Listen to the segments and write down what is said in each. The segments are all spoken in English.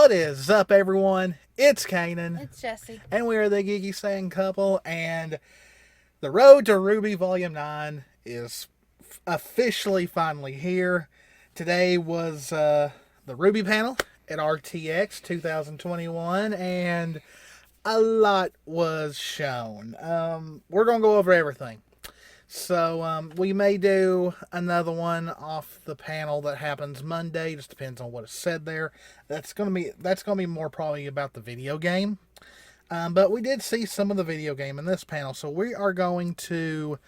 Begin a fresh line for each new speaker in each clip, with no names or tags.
What is up, everyone? It's Kanan,
It's Jessie.
and we are the Geeky Saying Couple, and the road to RWBY Volume 9 is officially finally here. Today was the RWBY panel at RTX 2021, and a lot was shown. We're going to go over everything. So we may do another one off the panel that happens Monday. Just depends on what is said there. That's gonna be more probably about the video game. But we did see some of the video game in this panel, so we are going to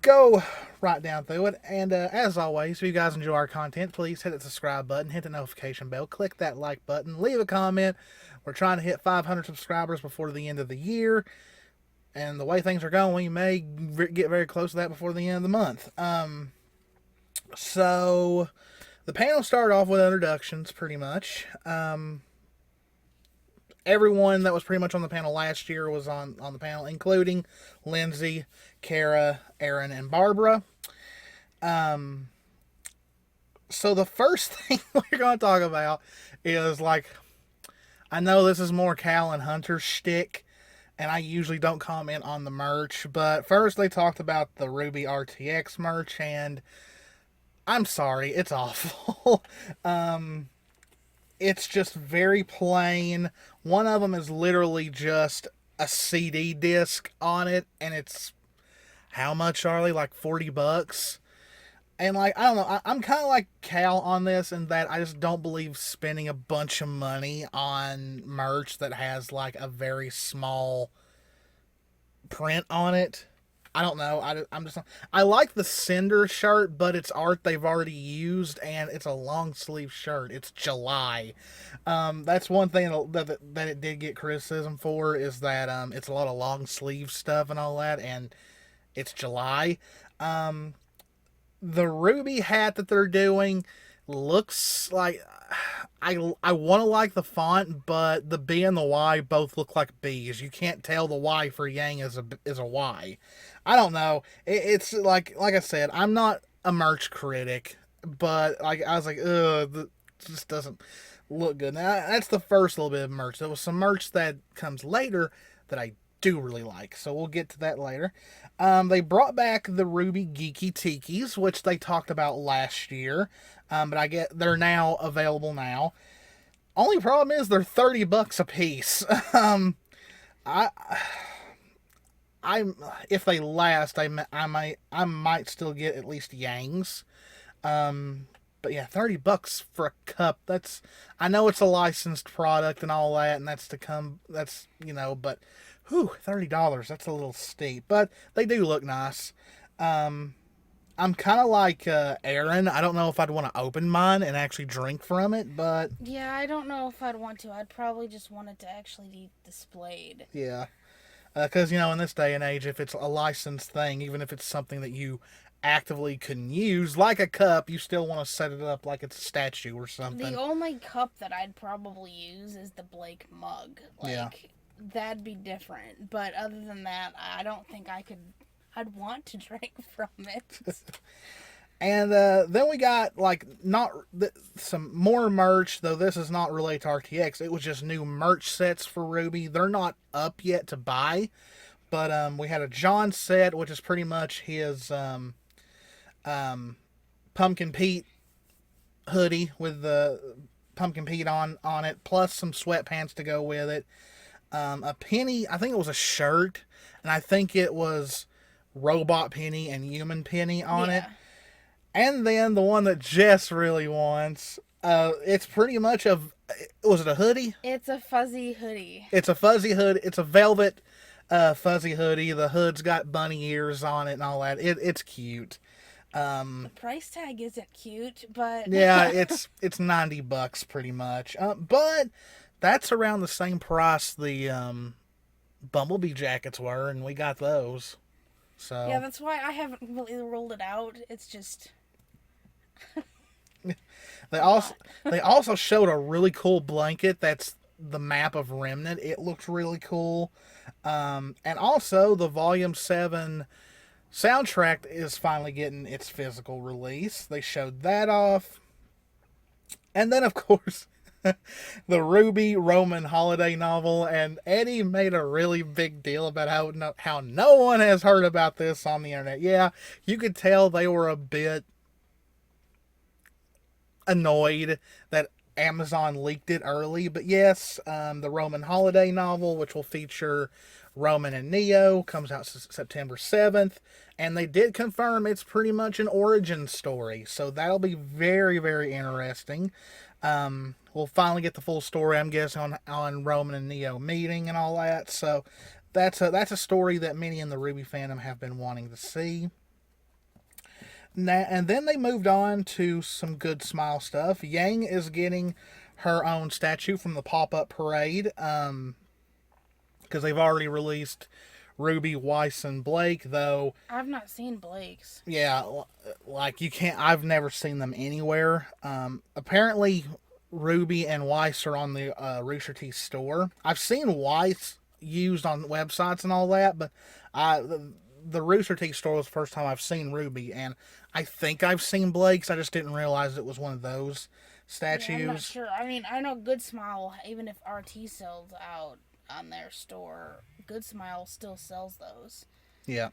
go right down through it. And as always, if you guys enjoy our content, please hit the subscribe button, hit the notification bell, click that like button, leave a comment. We're trying to hit 500 subscribers before the end of the year. And the way things are going, we may get very close to that before the end of the month. So the panel started off with introductions, pretty much. Everyone that was pretty much on the panel last year was on the panel, including Lindsay, Kara, Aaron, and Barbara. So the first thing we're going to talk about is, I know this is more Cal and Hunter's shtick, and I usually don't comment on the merch, but first they talked about the RWBY RTX merch, and I'm sorry, it's awful. It's just very plain. One of them is literally just a CD disc on it, and it's, how much are they? Like $40? And I don't know, I'm kind of like Cal on this in that I just don't believe spending a bunch of money on merch that has a very small print on it. I don't know. I like the Cinder shirt, but it's art they've already used, and it's a long sleeve shirt. It's July. That's one thing that it did get criticism for, is that it's a lot of long sleeve stuff and all that, and it's July. The RWBY hat that they're doing looks like, I want to like the font, but the B and the Y both look like B's. You can't tell the Y for Yang is a Y. I don't know. It's like I said, I'm not a merch critic, but I was like, ugh, this just doesn't look good. Now, that's the first little bit of merch. There was some merch that comes later that I do really like, so we'll get to that later. They brought back the RWBY Geeky Tikis, which they talked about last year, but I get they're now available now. Only problem is they're $30 a piece. I if they last, I might still get at least Yangs. But yeah, $30 for a cup. I know it's a licensed product and all that, and that's to come. That's but. Whew, $30. That's a little steep, but they do look nice. I'm kind of like Aaron. I don't know if I'd want to open mine and actually drink from it, but
Yeah, I don't know if I'd want to. I'd probably just want it to actually be displayed.
yeah, because in this day and age, if it's a licensed thing, even if it's something that you actively can use, like a cup, you still want to set it up like it's a statue or something.
The only cup that I'd probably use is the Blake mug.
Yeah.
That'd be different. But other than that, I don't think I'd want to drink from it.
And then we got some more merch, though this is not related to RTX. It was just new merch sets for RWBY. They're not up yet to buy, but we had a John set, which is pretty much his Pumpkin Pete hoodie with the Pumpkin Pete on it, plus some sweatpants to go with it. A Penny, I think it was a shirt, and I think it was Robot Penny and Human Penny on it. And then the one that Jess really wants, it's pretty much was it a hoodie?
It's a fuzzy hoodie.
It's a fuzzy hood. It's a velvet fuzzy hoodie. The hood's got bunny ears on it and all that. It's cute.
The price tag isn't cute, but
yeah, it's $90 pretty much. But that's around the same price the Bumblebee jackets were, and we got those. So
yeah, that's why I haven't really rolled it out. It's just
they also showed a really cool blanket that's the map of Remnant. It looks really cool. And also the Volume 7 soundtrack is finally getting its physical release. They showed that off. And then, of course, the Ruby Roman holiday novel, and Eddie made a really big deal about how no one has heard about this on the internet. Yeah, you could tell they were a bit annoyed that Amazon leaked it early, but yes, the Roman holiday novel, which will feature Roman and Neo, comes out September 7th, and they did confirm it's pretty much an origin story, so that'll be very, very interesting. We'll finally get the full story, I'm guessing, on Roman and Neo meeting and all that, so that's a story that many in the RWBY fandom have been wanting to see. And then they moved on to some good Smile stuff. Yang is getting her own statue from the pop-up parade, because they've already released Ruby, Weiss, and Blake, though.
I've not seen Blake's.
Yeah, like you can't. I've never seen them anywhere. Apparently, Ruby and Weiss are on the Rooster Teeth store. I've seen Weiss used on websites and all that, but the Rooster Teeth store was the first time I've seen Ruby, and I think I've seen Blake's. I just didn't realize it was one of those statues.
Yeah, I'm not sure. I mean, I know Good Smile, even if RT sells out on their store, Good Smile still sells those.
Yeah.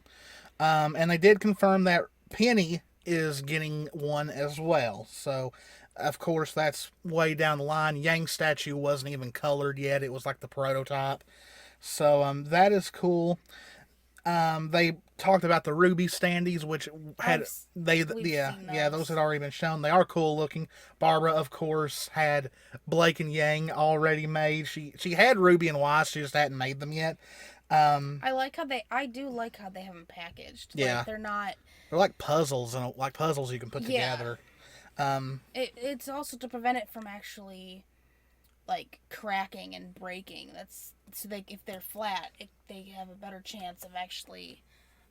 And they did confirm that Penny is getting one as well. So, of course, that's way down the line. Yang's statue wasn't even colored yet. It was like the prototype. So, that is cool. They talked about the Ruby standees, which had those had already been shown. They are cool looking. Barbara, of course, had Blake and Yang already made. She had Ruby and Weiss, she just hadn't made them yet.
I do like how they have them packaged.
Yeah,
like,
they're like puzzles, and like puzzles you can put together.
It's also to prevent it from actually like cracking and breaking. That's so if they're flat, they have a better chance of actually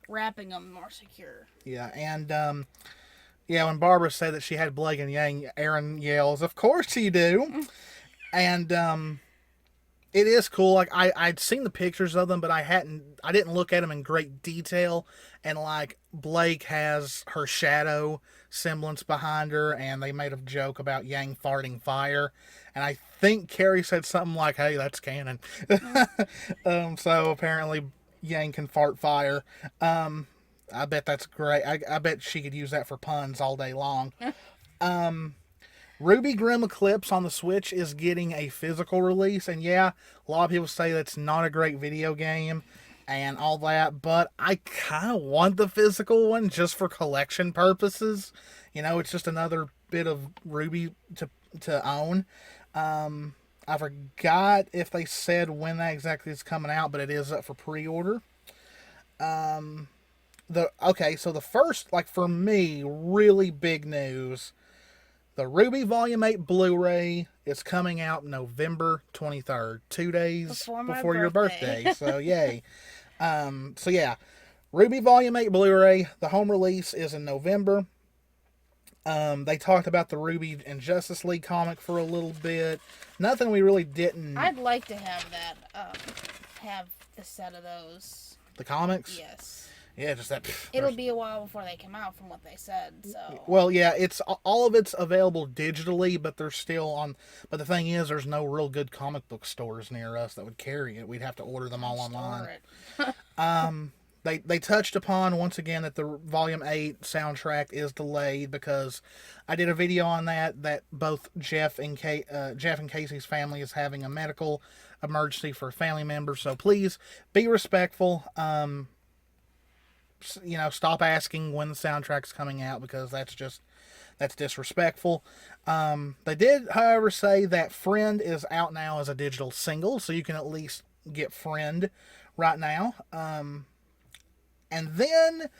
wrapping them more secure.
Yeah, and when Barbara said that she had Blake and Yang, Aaron yells, "Of course you do!" And it is cool. Like I'd seen the pictures of them, but I didn't look at them in great detail. And like Blake has her shadow semblance behind her, and they made a joke about Yang farting fire. And I think Carrie said something like, "Hey, that's canon." So apparently Yang can fart fire. I bet that's great. I bet she could use that for puns all day long. RWBY Grim Eclipse on the Switch is getting a physical release, and yeah, a lot of people say that's not a great video game and all that, but I kind of want the physical one just for collection purposes. You know, it's just another bit of RWBY to own. I forgot if they said when that exactly is coming out, but it is up for pre-order. So the first, like for me, really big news, the RWBY Volume 8 Blu-ray is coming out November 23rd, 2 days before your birthday. So yay. RWBY Volume 8 Blu-ray, the home release is in November. They talked about the RWBY and Justice League comic for a little bit. Nothing we really didn't.
I'd like to have that. Have the set of those.
The comics?
Yes.
Yeah, just that.
It'll be a while before they come out, from what they said. So.
Well, yeah, it's all of it's available digitally, but they're still on. But the thing is, there's no real good comic book stores near us that would carry it. We'd have to order them all online. They touched upon once again that the Volume 8 soundtrack is delayed because I did a video on that both Jeff and Casey's family is having a medical emergency for a family member. So please be respectful. Stop asking when the soundtrack's coming out, because that's disrespectful. They did, however, say that Friend is out now as a digital single, so you can at least get Friend right now. And then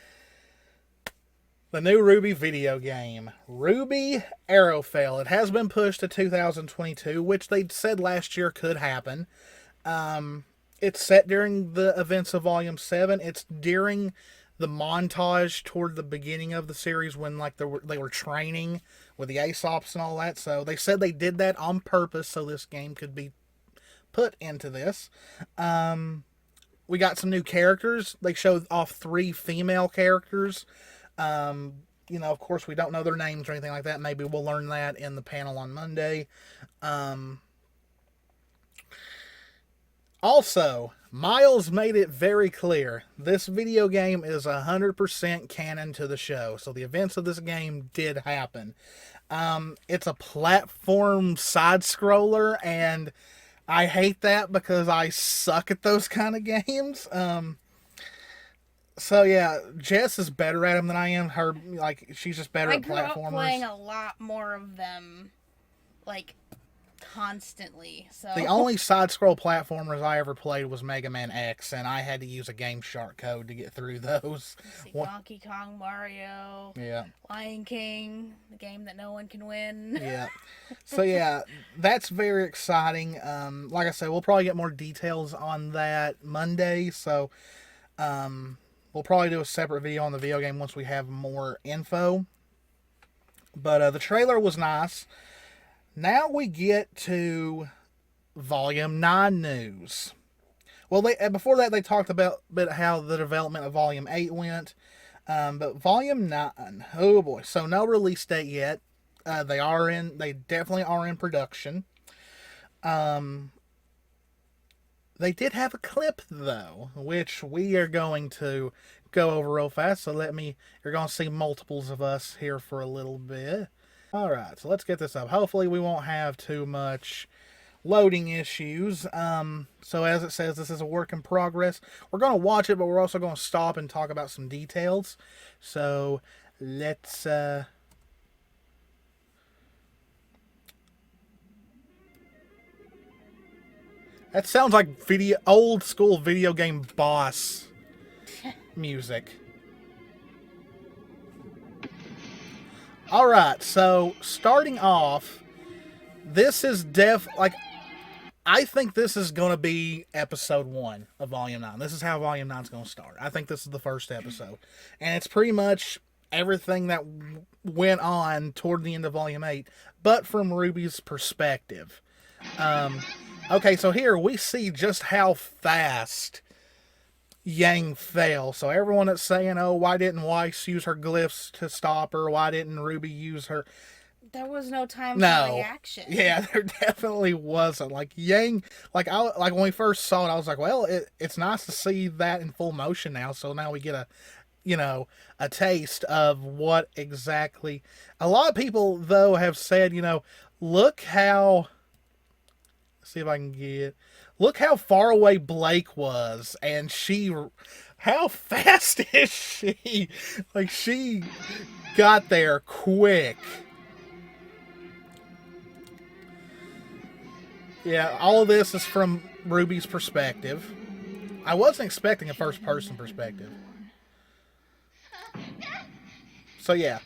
the new RWBY video game, RWBY Arrowfell. It has been pushed to 2022, which they said last year could happen. It's set during the events of Volume 7. It's during the montage toward the beginning of the series when they were training with the Aesops and all that. So they said they did that on purpose so this game could be put into this. We got some new characters. They showed off 3 female characters. of course, we don't know their names or anything like that. Maybe we'll learn that in the panel on Monday. Also, Miles made it very clear this video game is 100% canon to the show. So the events of this game did happen. It's a platform side scroller, and I hate that because I suck at those kind of games. So yeah, Jess is better at them than I am. She's just better at platformers.
I grew up playing a lot more of them, like, constantly. So
the only side-scroll platformers I ever played was Mega Man X, and I had to use a Game Shark code to get through those.
Donkey Kong, Mario,
yeah,
Lion King, the game that no one can win.
Yeah. So yeah, that's very exciting. Like I said, we'll probably get more details on that Monday. So we'll probably do a separate video on the video game once we have more info. But the trailer was nice. Now we get to Volume 9 news. Well, before that, they talked about how the development of Volume 8 went. But Volume 9, oh boy. So no release date yet. They definitely are in production. They did have a clip, though, which we are going to go over real fast. So you're going to see multiples of us here for a little bit. All right, so let's get this up. Hopefully we won't have too much loading issues. So as it says, this is a work in progress. We're going to watch it, but we're also going to stop and talk about some details. So let's... That sounds like old school video game boss music. All right, so starting off, this is I think this is going to be episode 1 of Volume 9. This is how Volume 9 is going to start. I think this is the first episode. And it's pretty much everything that went on toward the end of Volume 8, but from RWBY's perspective. Okay, so here we see just how fast Yang fell. So everyone that's saying, oh, why didn't Weiss use her glyphs to stop her? Why didn't RWBY use her?
There was no time for reaction.
Yeah, there definitely wasn't. Like Yang, like when we first saw it, I was like, well, it's nice to see that in full motion now. So now we get a taste of what exactly. A lot of people though have said, look how. See if I can get. Look how far away Blake was, and how fast is she? Like, she got there quick. Yeah, all of this is from RWBY's perspective. I wasn't expecting a first-person perspective. So, yeah.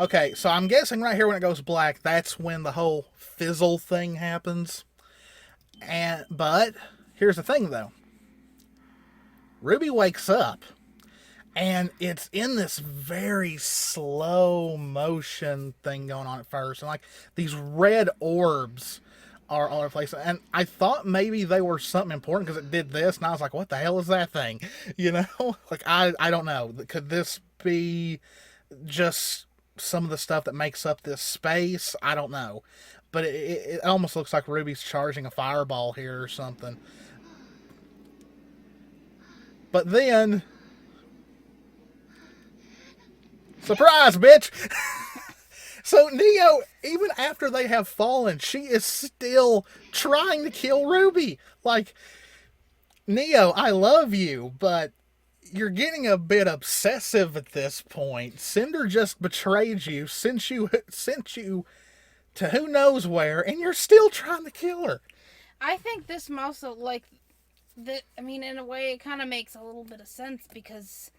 Okay, so I'm guessing right here when it goes black, that's when the whole fizzle thing happens. But here's the thing, though. RWBY wakes up, and it's in this very slow motion thing going on at first, and like these red orbs are all over the place. And I thought maybe they were something important because it did this, and I was like, "What the hell is that thing?" Like I don't know. Could this be just some of the stuff that makes up this space? I don't know, but it almost looks like RWBY's charging a fireball here or something. But then, surprise, bitch! So Neo, even after they have fallen, she is still trying to kill RWBY. Like, Neo, I love you, but you're getting a bit obsessive at this point. Cinder just betrayed you, sent you to who knows where, and you're still trying to kill her.
I think this also, in a way, it kind of makes a little bit of sense because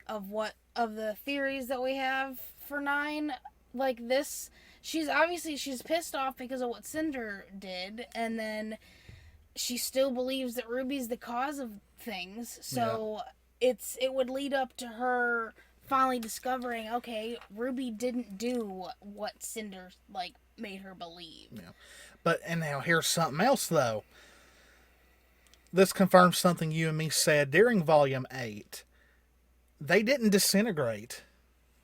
of the theories that we have for 9. Like this, she's pissed off because of what Cinder did, and then she still believes that RWBY's the cause of things. So. Yeah. It would lead up to her finally discovering, okay, RWBY didn't do what Cinder made her believe.
Yeah. And now here's something else though. this confirms something you and me said during Volume 8. They didn't disintegrate.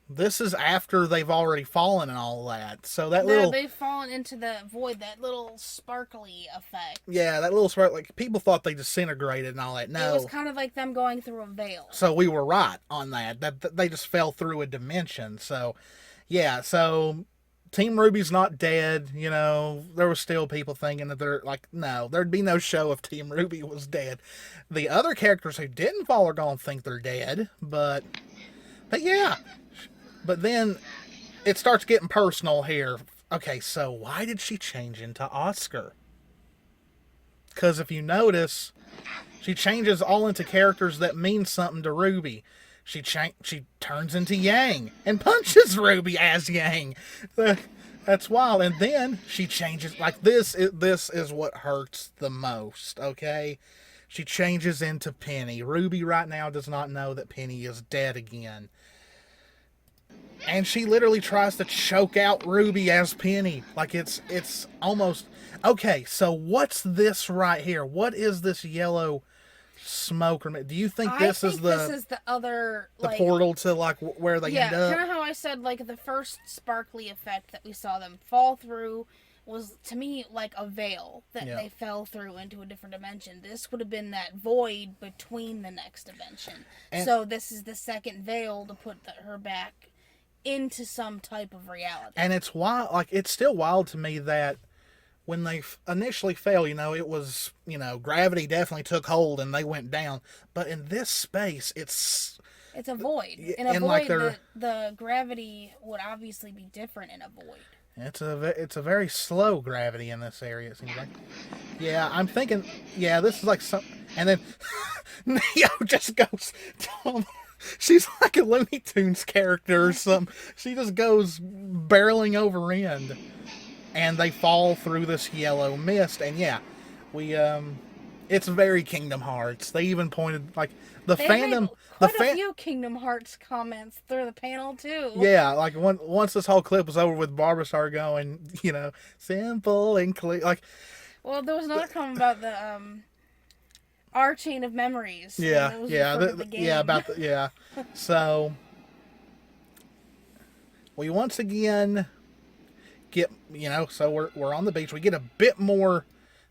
This is after they've already fallen and all that. So that little...
They've fallen into the void, that little sparkly effect.
Yeah, that little spark, like, people thought they disintegrated and all that. No.
It was kind of like them going through a veil.
So we were right on that. That they just fell through a dimension. So, yeah, so Team RWBY's not dead. You know, there was still people thinking that they're like, no, there'd be no show if Team RWBY was dead. The other characters who didn't fall are going to think they're dead. But yeah. But then it starts getting personal here. Okay, so why did she change into Oscar? Because if you notice, she changes all into characters that mean something to RWBY. She turns into Yang and punches RWBY as Yang. That's wild. And then she changes, like, this is what hurts the most, okay? She changes into Penny. RWBY right now does not know that Penny is dead again. And she literally tries to choke out RWBY as Penny. Like, it's almost... Okay, so what's this right here? What is this yellow smoke? Do you think this is
the other...
The portal to, like, where they end up?
Yeah, kind of how I said, like, the first sparkly effect that we saw them fall through was, to me, like a veil that they fell through into a different dimension. This would have been that void between the next dimension. And so this is the second veil to put her back into some type of reality.
And it's wild, like, it's still wild to me that when they initially fell, you know, it was, you know, gravity definitely took hold and they went down. But in this space, it's
a void. In a void, like the gravity would obviously be different in a void.
It's a very slow gravity in this area, it seems like. Yeah, I'm thinking, yeah, this is like some... And then Neo just goes... She's like a Looney Tunes character or something. She just goes barreling over end. And they fall through this yellow mist. And yeah, it's very Kingdom Hearts. They even pointed, like, the fandom...
Quite a few Kingdom Hearts comments through the panel, too.
Yeah, like, once this whole clip was over with Barbara started going, you know, simple and clear, like...
Well, there was another comment about the, our chain of memories.
Yeah. So, we once again get, you know, so we're on the beach. We get a bit more,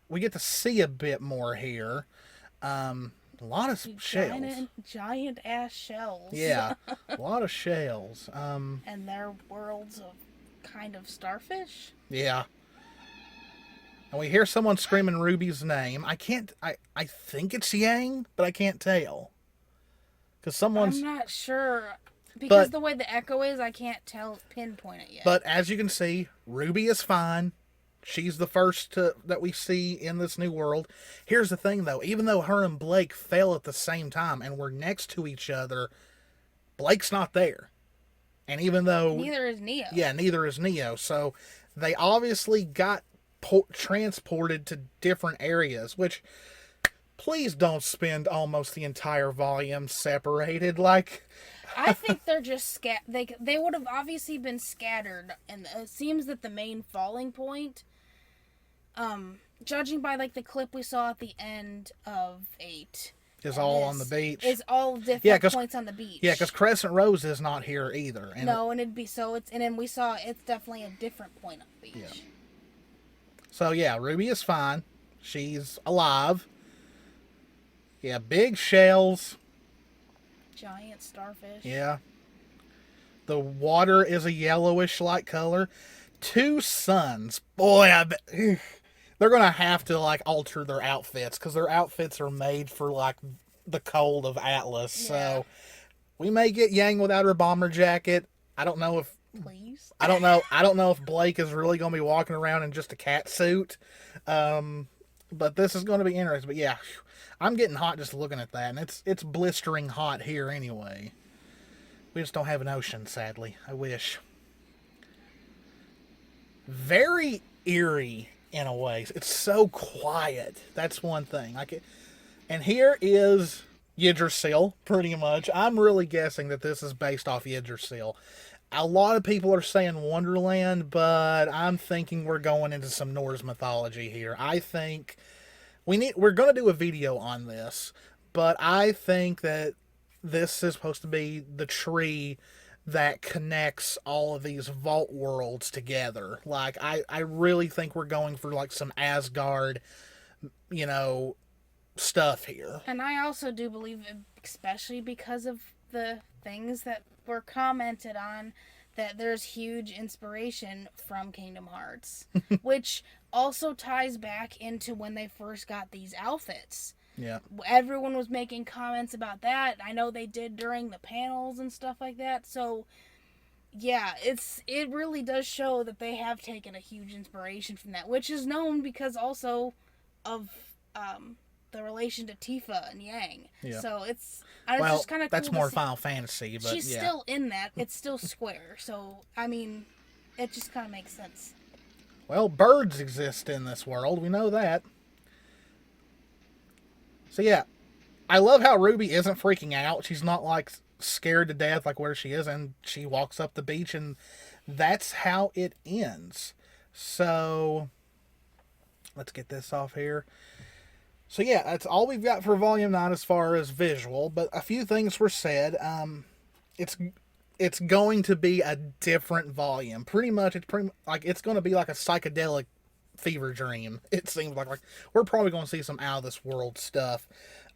we get to see a bit more here. A lot of shells.
Giant ass shells.
Yeah, a lot of shells.
And they're worlds of kind of starfish.
Yeah. And we hear someone screaming RWBY's name. I think it's Yang, but I can't tell. Because I'm
not sure. Because the way the echo is, I can't pinpoint it yet.
But as you can see, RWBY is fine. She's the first that we see in this new world. Here's the thing, though. Even though her and Blake fell at the same time and were next to each other, Blake's not there. And even though...
Neither is Neo.
Yeah, neither is Neo. So they obviously got transported to different areas, which... Please don't spend almost the entire volume separated. Like...
I think they're just they would have obviously been scattered, and it seems that the main falling point, judging by like the clip we saw at the end of 8,
is all on the beach.
Is all different points on the beach.
Yeah, because Crescent Rose is not here either.
And it'd be and then we saw it's definitely a different point on the beach.
Yeah. So yeah, RWBY is fine. She's alive. Yeah, big shells.
Giant starfish.
Yeah. The water is a yellowish light color. 2 suns. Boy, I bet they're going to have to like alter their outfits because their outfits are made for like the cold of Atlas. Yeah. So we may get Yang without her bomber jacket. I don't know if
Please.
I don't know if Blake is really going to be walking around in just a cat suit. But this is going to be interesting. But yeah, I'm getting hot just looking at that, and it's blistering hot here anyway. We just don't have an ocean, sadly. I wish. Very eerie in a way. It's so quiet. That's one thing. And here is Yggdrasil, pretty much. I'm really guessing that this is based off Yggdrasil. A lot of people are saying Wonderland, but I'm thinking we're going into some Norse mythology here. I think we're gonna do a video on this, but I think that this is supposed to be the tree that connects all of these vault worlds together. Like I really think we're going for like some Asgard, you know, stuff here.
And I also do believe, especially because of the things that were commented on, that there's huge inspiration from Kingdom Hearts, which also ties back into when they first got these outfits.
Yeah.
Everyone was making comments about that. I know they did during the panels and stuff like that. So, yeah, it really does show that they have taken a huge inspiration from that, which is known because also of the relation to Tifa and Yang.
Yeah.
So it's just kind of
that's
cool
more Final Fantasy, but
she's still in that. It's still Square. So I mean, it just kind of makes sense.
Well, birds exist in this world. We know that. So yeah, I love how Ruby isn't freaking out. She's not like scared to death like where she is, and she walks up the beach, and that's how it ends. So let's get this off here. So yeah, that's all we've got for Volume 9 as far as visual, but a few things were said. It's going to be a different volume. Pretty much, it's going to be like a psychedelic fever dream. It seems like we're probably going to see some out of this world stuff.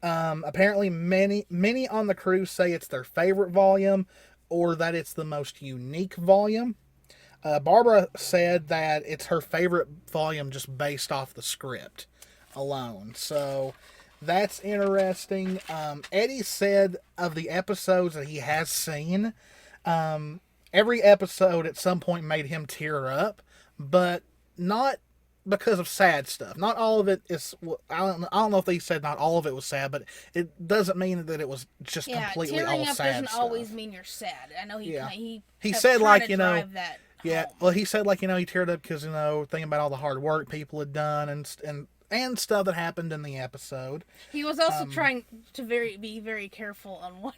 Apparently, many on the crew say it's their favorite volume, or that it's the most unique volume. Barbara said that it's her favorite volume just based off the script alone. So that's interesting. Eddie said of the episodes that he has seen, every episode at some point made him tear up, but not because of sad stuff. Not all of it is. I don't know if they said not all of it was sad, but it doesn't mean that it was just completely all sad.
Tearing up doesn't
stuff.
always mean you're sad. I know he
said like
that
yeah.
home.
Well, he said like he teared up because thinking about all the hard work people had done and stuff that happened in the episode.
He was also trying to be very careful on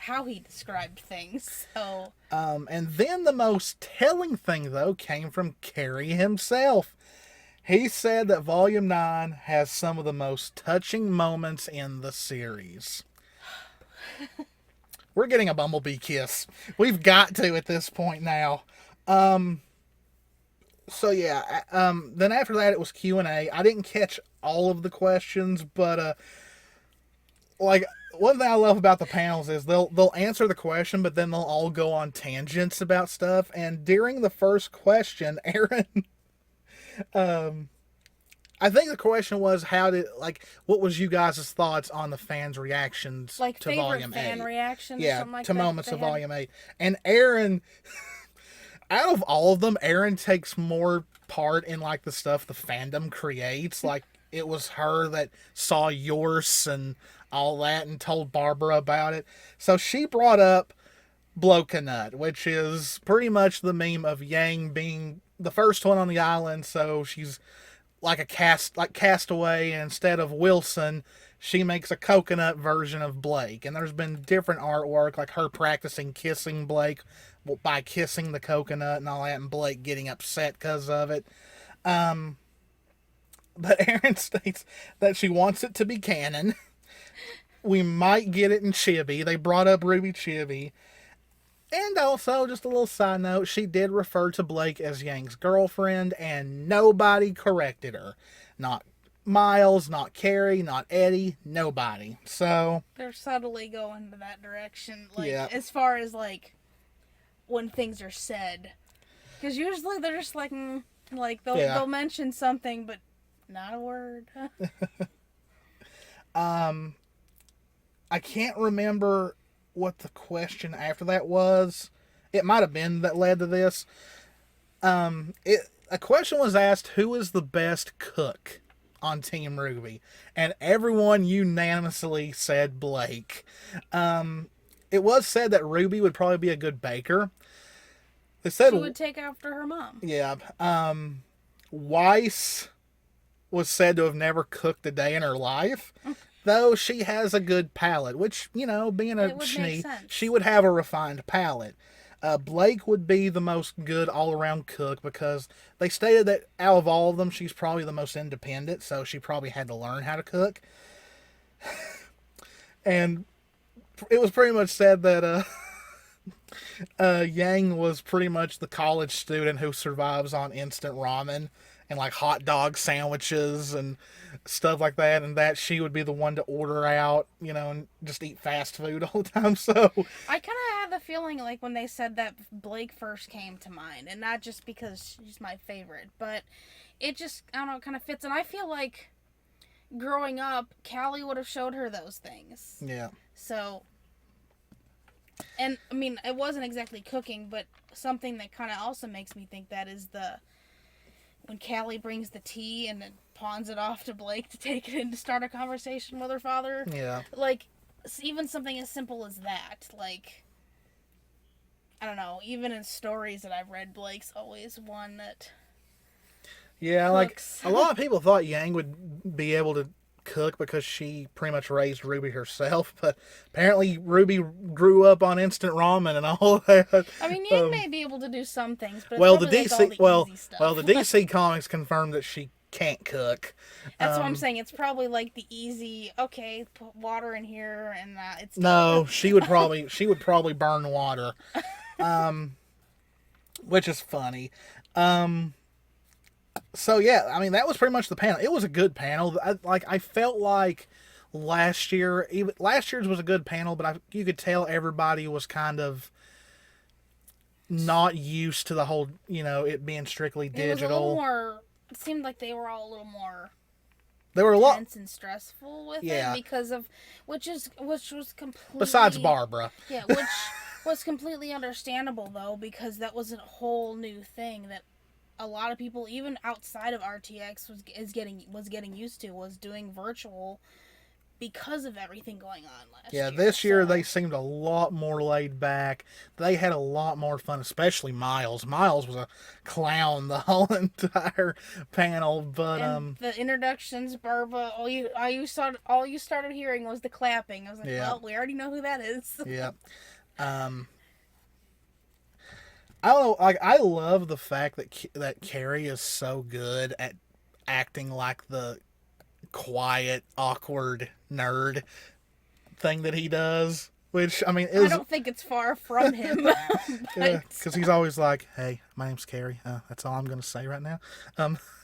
how he described things. So
and then the most telling thing though came from Carrie himself. He said that Volume 9 has some of the most touching moments in the series. We're getting a Bumblebee kiss. We've got to at this point now. So yeah, then after that it was Q&A. I didn't catch all of the questions, but like one thing I love about the panels is they'll answer the question, but then they'll all go on tangents about stuff. And during the first question, Aaron, I think the question was what was you guys' thoughts on the fans' reactions
like
to
favorite
Volume 8?
fan reactions,
Yeah,
something like
to
that
moments
they
of
had?
Volume 8. And Aaron, out of all of them, Aaron takes more part in like the stuff the fandom creates. Like it was her that saw yours and all that and told Barbara about it. So she brought up Blow-Nut, which is pretty much the meme of Yang being the first one on the island. So she's like Castaway, and instead of Wilson, she makes a coconut version of Blake. And there's been different artwork, like her practicing kissing Blake by kissing the coconut and all that, and Blake getting upset because of it. But Aaron states that she wants it to be canon. We might get it in Chibi. They brought up Ruby Chibi. And also, just a little side note, she did refer to Blake as Yang's girlfriend, and nobody corrected her. Not Miles, not Carrie, not Eddie, nobody. So
They're subtly going to that direction,
yeah.
As far as when things are said, because usually they're just they'll mention something, but not a word.
I can't remember what the question after that was. It might have been that led to this. A question was asked, who is the best cook on Team RWBY? And everyone unanimously said Blake. It was said that Ruby would probably be a good baker. They said
She would take after her mom.
Yeah. Weiss was said to have never cooked a day in her life. Though she has a good palate, which, being a Schnee, she would have a refined palate. Blake would be the most good all-around cook because they stated that out of all of them, she's probably the most independent, so she probably had to learn how to cook. And it was pretty much said that Yang was pretty much the college student who survives on instant ramen and like hot dog sandwiches and stuff like that, and that she would be the one to order out, and just eat fast food all the time. So
I kind of had the feeling like when they said that Blake first came to mind, and not just because she's my favorite, but it just, I don't know, kind of fits. And I feel like growing up, Callie would have showed her those things.
yeah.
So, and I mean, it wasn't exactly cooking, but something that kind of also makes me think that is when Callie brings the tea and then pawns it off to Blake to take it in to start a conversation with her father.
Yeah.
Like, even something as simple as that. Like, I don't know, even in stories that I've read, Blake's always one that
Yeah,
cooks.
like a lot of people thought Yang would be able to cook because she pretty much raised Ruby herself, but apparently Ruby grew up on instant ramen and all that.
I mean, Yang may be able to do some things, but
Well,
it's
the
probably
DC,
like all the easy stuff.
well, the DC comics confirmed that she can't cook.
That's what I'm saying. It's probably like the easy. Okay, put water in here, and it's
No,
done.
she would probably burn water, which is funny. So yeah, I mean that was pretty much the panel. It was a good panel. I felt like last year's was a good panel, but you could tell everybody was kind of not used to the whole, it being strictly digital.
It was a little more. It seemed like they were all a little more
They were a lot
tense and stressful with
Yeah.
it because of which was completely
besides Barbara.
Yeah, which was completely understandable though, because that was a whole new thing that a lot of people, even outside of RTX, was getting used to, was doing virtual because of everything going on last year.
Yeah, this year
So,
they seemed a lot more laid back. They had a lot more fun, especially Miles. Miles was a clown the whole entire panel, but
and the introductions, Barbara, all you started hearing was the clapping. I was like,
Yeah.
well, we already know who that is.
yeah. I don't know, like I love the fact that Carrie is so good at acting like the quiet, awkward nerd thing that he does. Which I mean,
I don't think it's far from him.
because he's always like, "Hey, my name's Carrie. That's all I'm gonna say right now."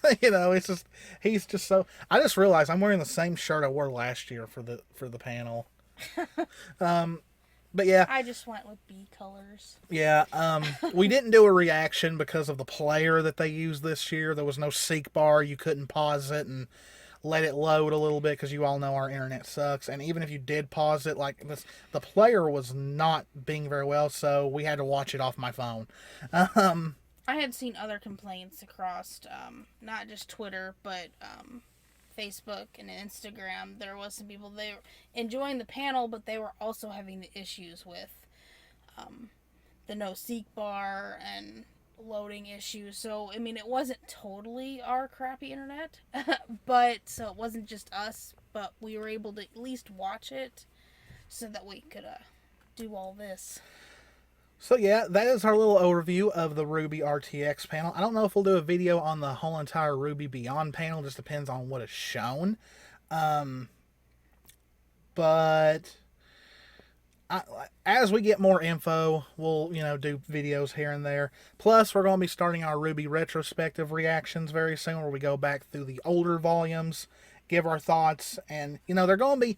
It's just he's just so. I just realized I'm wearing the same shirt I wore last year for the panel. But yeah,
I just went with B colors.
yeah. We didn't do a reaction because of the player that they used this year. There was no seek bar. You couldn't pause it and let it load a little bit because you all know our internet sucks. And even if you did pause it, like this, the player was not being very well, so we had to watch it off my phone.
I had seen other complaints across, not just Twitter, but Facebook and Instagram. There was some people, they were enjoying the panel, but they were also having the issues with the no seek bar and loading issues. So I mean, it wasn't totally our crappy internet, but so it wasn't just us, but we were able to at least watch it so that we could do all this.
So yeah, that is our little overview of the RWBY RTX panel. I don't know if we'll do a video on the whole entire RWBY Beyond panel. Just depends on what is shown. But as we get more info, we'll do videos here and there. Plus, we're going to be starting our RWBY retrospective reactions very soon, where we go back through the older volumes, give our thoughts, and they're going to be.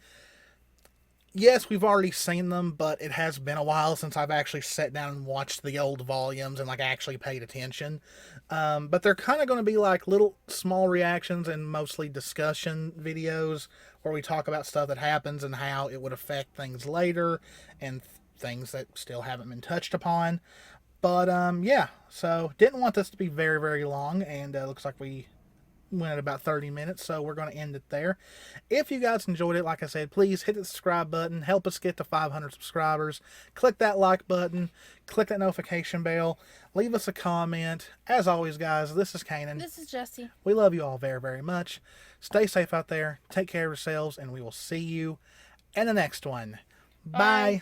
Yes, we've already seen them, but it has been a while since I've actually sat down and watched the old volumes and actually paid attention. But they're kind of going to be like little small reactions and mostly discussion videos where we talk about stuff that happens and how it would affect things later and things that still haven't been touched upon. But yeah, so didn't want this to be very, very long, and looks like we went at about 30 minutes, so we're going to end it there. If you guys enjoyed it, like I said, please hit the subscribe button, help us get to 500 subscribers, click that like button, click that notification bell, leave us a comment. As always, guys, this is Kanan.
This is Jessie.
We love you all very, very much. Stay safe out there, take care of yourselves, and we will see you in the next one. Bye.